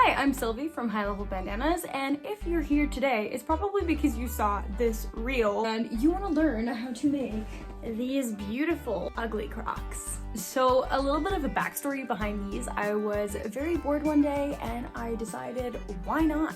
Hi, I'm Sylvie from High Level Bandanas, and if you're here today, it's probably because you saw this reel and you want to learn how to make these beautiful ugly Crocs. So a little bit of a backstory behind these. I was very bored one day and I decided, why not?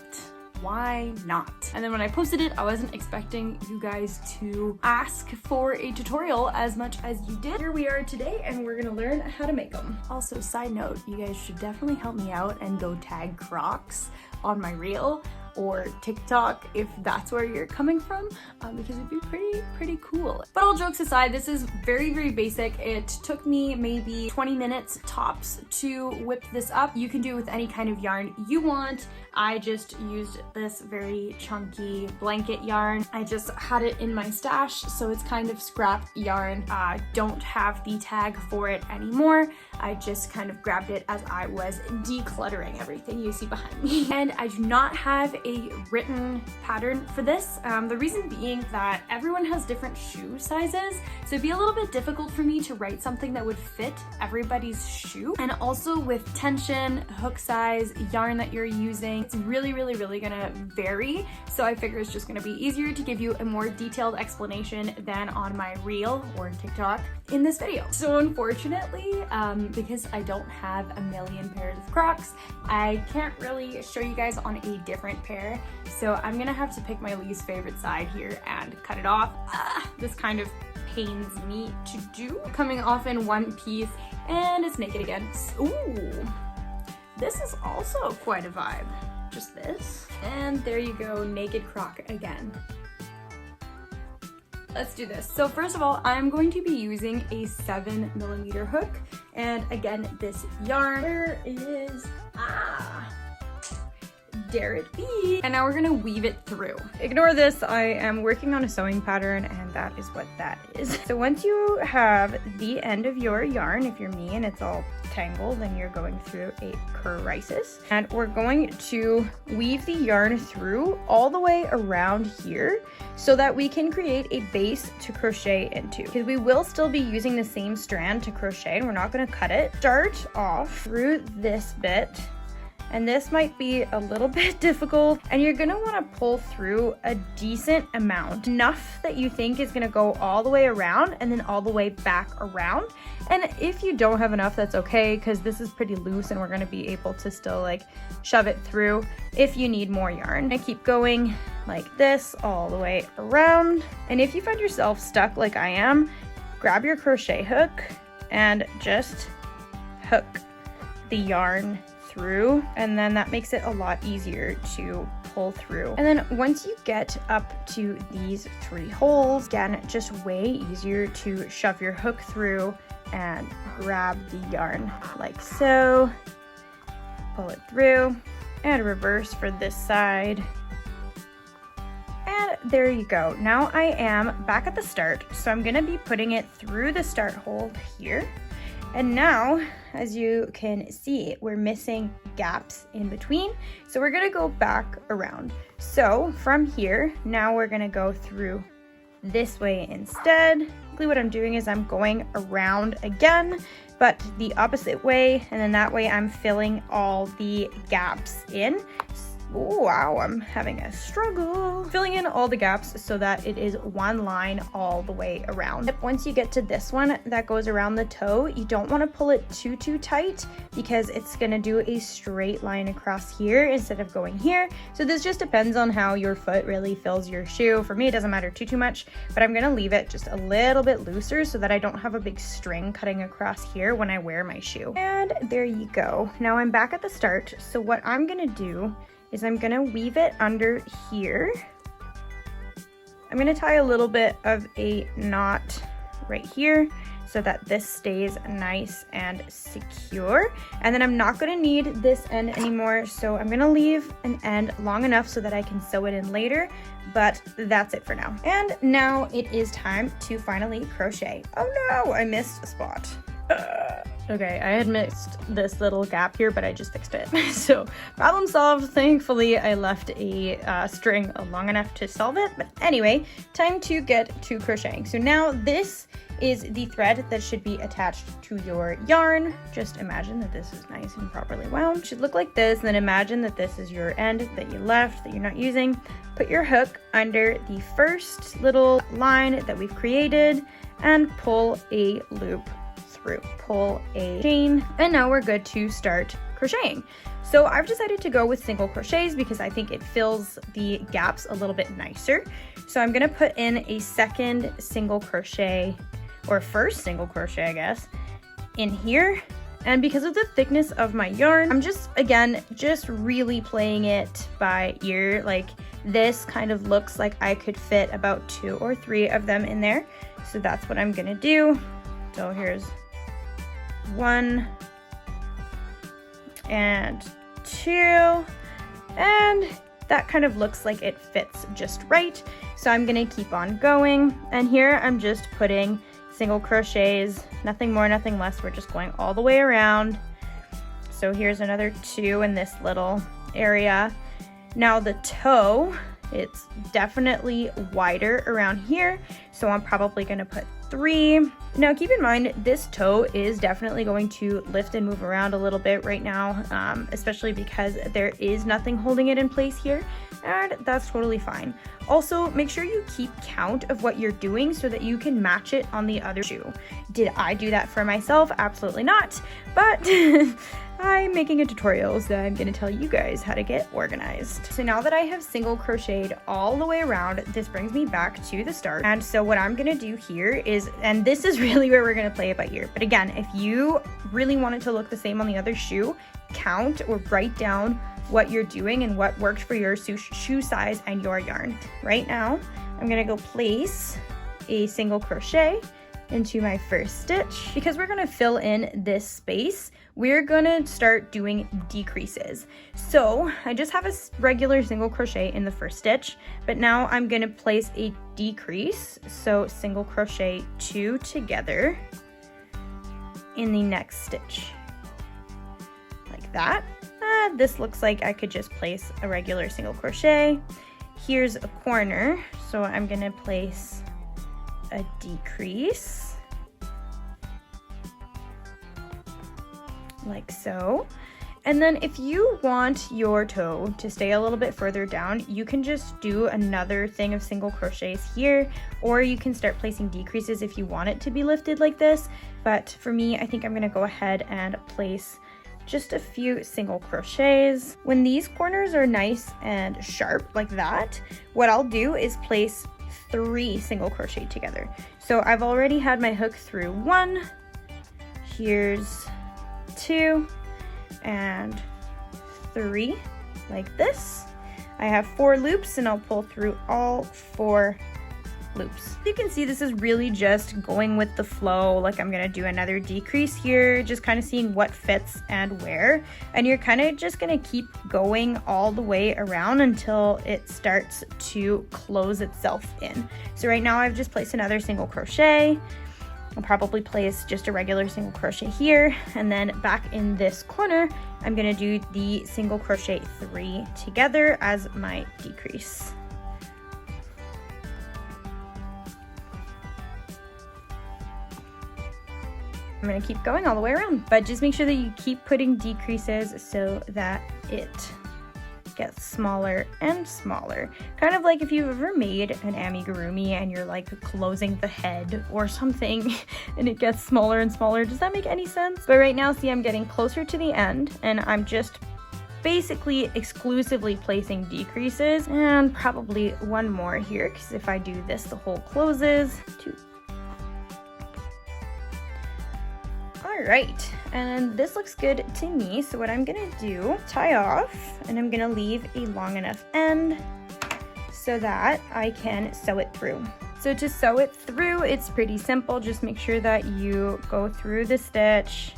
Why not? And then when I posted it, I wasn't expecting you guys to ask for a tutorial as much as you did. Here we are today and we're gonna learn how to make them. Also, side note, you guys should definitely help me out and go tag Crocs on my reel or TikTok if that's where you're coming from, because it'd be pretty cool. But all jokes aside, this is very basic. It took me maybe 20 minutes tops to whip this up. You can do it with any kind of yarn you want. I just used this very chunky blanket yarn. I just had it in my stash, so it's kind of scrap yarn. I don't have the tag for it anymore. I just kind of grabbed it as I was decluttering everything you see behind me. And I do not have a written pattern for this. The reason being that everyone has different shoe sizes, so it'd be a little bit difficult for me to write something that would fit everybody's shoe. And also with tension, hook size, yarn that you're using, it's really gonna vary. So I figure it's just gonna be easier to give you a more detailed explanation than on my reel or TikTok in this video. So unfortunately, because I don't have a million pairs of Crocs, I can't really show you guys on a different pair. So I'm gonna have to pick my least favorite side here and cut it off. This kind of pains me to do. Coming off in one piece, and it's naked again. Ooh, this is also quite a vibe. Just this, and there you go, naked Croc again. Let's do this. So first of all, I'm going to be using a 7mm hook, and again, this yarn, where is, dare it be. And now we're gonna weave it through. Ignore this, I am working on a sewing pattern and that is what that is. So once you have the end of your yarn, if you're me and it's all tangled, then you're going through a crisis. And we're going to weave the yarn through all the way around here so that we can create a base to crochet into. Because we will still be using the same strand to crochet and we're not gonna cut it. Start off through this bit. And this might be a little bit difficult, and you're gonna wanna pull through a decent amount, enough that you think is gonna go all the way around and then all the way back around. And if you don't have enough, that's okay, because this is pretty loose and we're gonna be able to still like shove it through if you need more yarn. And keep going like this all the way around. And if you find yourself stuck like I am, grab your crochet hook and just hook the yarn through, and then that makes it a lot easier to pull through. And then once you get up to these 3 holes, again, just way easier to shove your hook through and grab the yarn like so, pull it through, and reverse for this side. And there you go. Now I am back at the start, so I'm gonna be putting it through the start hole here. And now, as you can see, we're missing gaps in between. So we're gonna go back around. So from here, now we're gonna go through this way instead. Basically what I'm doing is I'm going around again, but the opposite way. And then that way I'm filling all the gaps in. Oh, wow, I'm having a struggle. Filling in all the gaps so that it is one line all the way around. Once you get to this one that goes around the toe, you don't want to pull it too tight because it's going to do a straight line across here instead of going here. So this just depends on how your foot really fills your shoe. For me, it doesn't matter too much, but I'm going to leave it just a little bit looser so that I don't have a big string cutting across here when I wear my shoe. And there you go. Now I'm back at the start. So what I'm going to do is I'm gonna weave it under here. I'm gonna tie a little bit of a knot right here so that this stays nice and secure. And then I'm not gonna need this end anymore, so I'm gonna leave an end long enough so that I can sew it in later, but that's it for now. And now it is time to finally crochet. Oh no, I missed a spot. Okay, I had missed this little gap here, but I just fixed it. So problem solved. Thankfully, I left a string long enough to solve it. But anyway, time to get to crocheting. So now this is the thread that should be attached to your yarn. Just imagine that this is nice and properly wound. It should look like this. And then imagine that this is your end that you left, that you're not using. Put your hook under the first little line that we've created and pull a loop through. Pull a chain, and now we're good to start crocheting. So I've decided to go with single crochets because I think it fills the gaps a little bit nicer. So I'm gonna put in a second single crochet, or first single crochet, I guess, in here. And because of the thickness of my yarn, I'm just really playing it by ear. Like, this kind of looks like I could fit about 2 or 3 of them in there. So that's what I'm gonna do. So here's 1 and 2, and that kind of looks like it fits just right. So I'm gonna keep on going, and here I'm just putting single crochets, nothing more, nothing less. We're just going all the way around. So here's another 2 in this little area. Now the toe, it's definitely wider around here, so I'm probably gonna put 3. Now keep in mind, this toe is definitely going to lift and move around a little bit right now, especially because there is nothing holding it in place here, and that's totally fine. Also, make sure you keep count of what you're doing so that you can match it on the other shoe. Did I do that for myself? Absolutely not, but I'm making a tutorial, so I'm gonna tell you guys how to get organized. So now that I have single crocheted all the way around, this brings me back to the start. And so what I'm gonna do here is, and this is really where we're gonna play it by ear, but again, if you really want it to look the same on the other shoe, count or write down what you're doing and what worked for your shoe size and your yarn. Right now, I'm gonna go place a single crochet into my first stitch. Because we're gonna fill in this space, we're gonna start doing decreases. So I just have a regular single crochet in the first stitch, but now I'm gonna place a decrease. So single crochet 2 together in the next stitch, like that. This looks like I could just place a regular single crochet. Here's a corner, so I'm gonna place a decrease, like so. And then if you want your toe to stay a little bit further down, you can just do another thing of single crochets here, or you can start placing decreases if you want it to be lifted like this. But for me, I think I'm gonna go ahead and place just a few single crochets. When these corners are nice and sharp like that, what I'll do is place 3 single crochet together. So I've already had my hook through 1, here's 2 and 3, like this. I have 4 loops, and I'll pull through all 4 loops. You can see this is really just going with the flow. Like, I'm gonna do another decrease here, just kind of seeing what fits and where, and you're kind of just gonna keep going all the way around until it starts to close itself in. So right now I've just placed another single crochet. I'll probably place just a regular single crochet here, and then back in this corner I'm gonna do the single crochet 3 together as my decrease. I'm gonna keep going all the way around, but just make sure that you keep putting decreases so that it gets smaller and smaller. Kind of like if you've ever made an amigurumi and you're like closing the head or something and it gets smaller and smaller. Does that make any sense? But right now, see, I'm getting closer to the end, and I'm just basically exclusively placing decreases, and probably 1 more here, because if I do this, the hole closes. 2. All right, and this looks good to me. So what I'm gonna do, tie off, and I'm gonna leave a long enough end so that I can sew it through. So to sew it through, it's pretty simple. Just make sure that you go through the stitch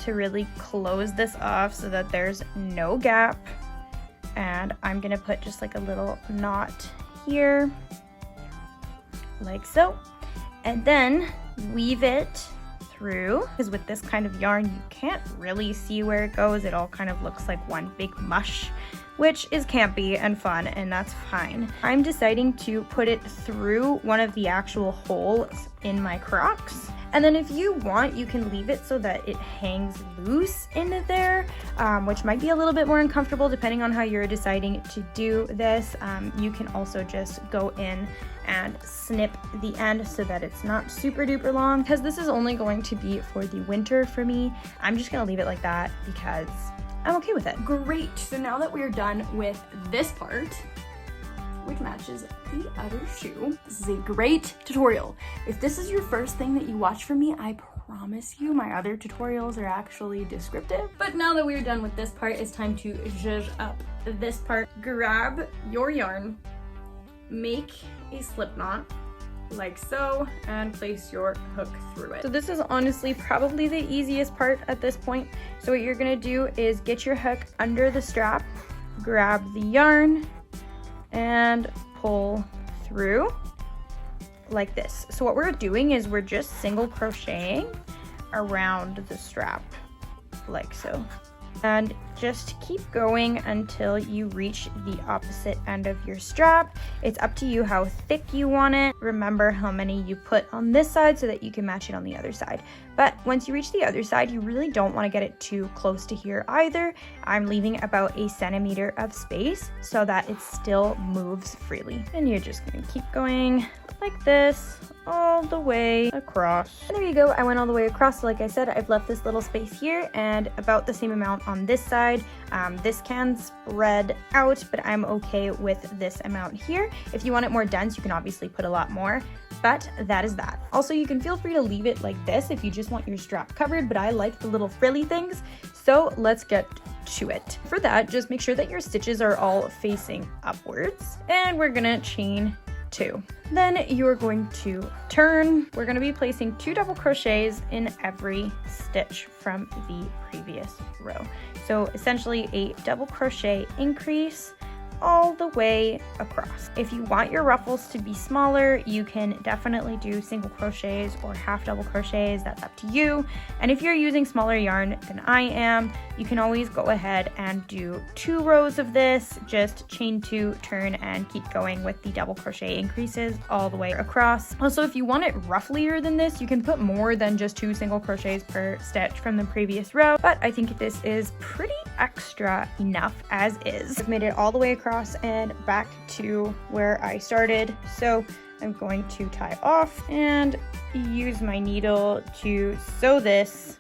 to really close this off so that there's no gap. And I'm gonna put just like a little knot here, like so, and then weave it through, because with this kind of yarn you can't really see where it goes. It all kind of looks like one big mush, which is campy and fun, and that's fine. I'm deciding to put it through one of the actual holes in my Crocs. And then if you want, you can leave it so that it hangs loose into there, which might be a little bit more uncomfortable depending on how you're deciding to do this. You can also just go in and snip the end so that it's not super duper long. Because this is only going to be for the winter for me, I'm just gonna leave it like that because I'm okay with it. Great, so now that we're done with this part, which matches the other shoe, this is a great tutorial. If this is your first thing that you watch from me, I promise you my other tutorials are actually descriptive. But now that we're done with this part, it's time to zhuzh up this part. Grab your yarn, make a slip knot like so, and place your hook through it. So this is honestly probably the easiest part at this point. So what you're gonna do is get your hook under the strap, grab the yarn, and pull through like this. So what we're doing is we're just single crocheting around the strap like so. And just keep going until you reach the opposite end of your strap. It's up to you how thick you want it. Remember how many you put on this side so that you can match it on the other side. But once you reach the other side, you really don't want to get it too close to here either. I'm leaving about a centimeter of space so that it still moves freely. And you're just going to keep going like this all the way across. And there you go, I went all the way across. So like I said, I've left this little space here and about the same amount on this side. This can spread out, but I'm okay with this amount here. If you want it more dense, you can obviously put a lot more, but that is that. Also, you can feel free to leave it like this if you just want your strap covered, but I like the little frilly things, so let's get to it. For that, just make sure that your stitches are all facing upwards, and we're gonna chain 2. Then you're going to turn. We're going to be placing 2 double crochets in every stitch from the previous row. So essentially a double crochet increase all the way across. If you want your ruffles to be smaller, you can definitely do single crochets or half double crochets. That's up to you. And if you're using smaller yarn than I am, you can always go ahead and do 2 rows of this, just chain 2, turn, and keep going with the double crochet increases all the way across. Also, if you want it rufflier than this, you can put more than just 2 single crochets per stitch from the previous row, but I think this is pretty extra enough as is. I've made it all the way across and back to where I started, so I'm going to tie off and use my needle to sew this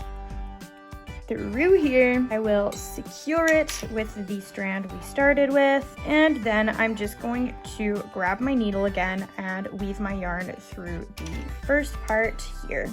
through here. I will secure it with the strand we started with, and then I'm just going to grab my needle again and weave my yarn through the first part here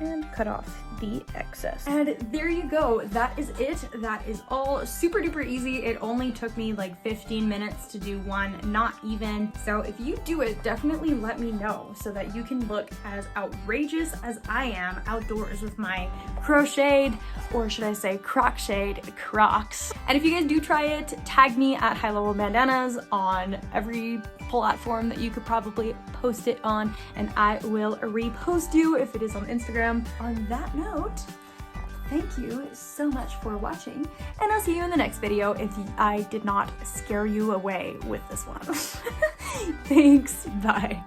and cut off the excess. And there you go, that is it. That is all super duper easy. It only took me like 15 minutes to do one, not even. So if you do it, definitely let me know so that you can look as outrageous as I am outdoors with my crocheted, or should I say Croc-Chet Crocs. And if you guys do try it, tag me at High Level Bandanas on every platform that you could probably post it on, and I will repost you if it is on Instagram. On that note, thank you so much for watching, and I'll see you in the next video if I did not scare you away with this one. Thanks, bye.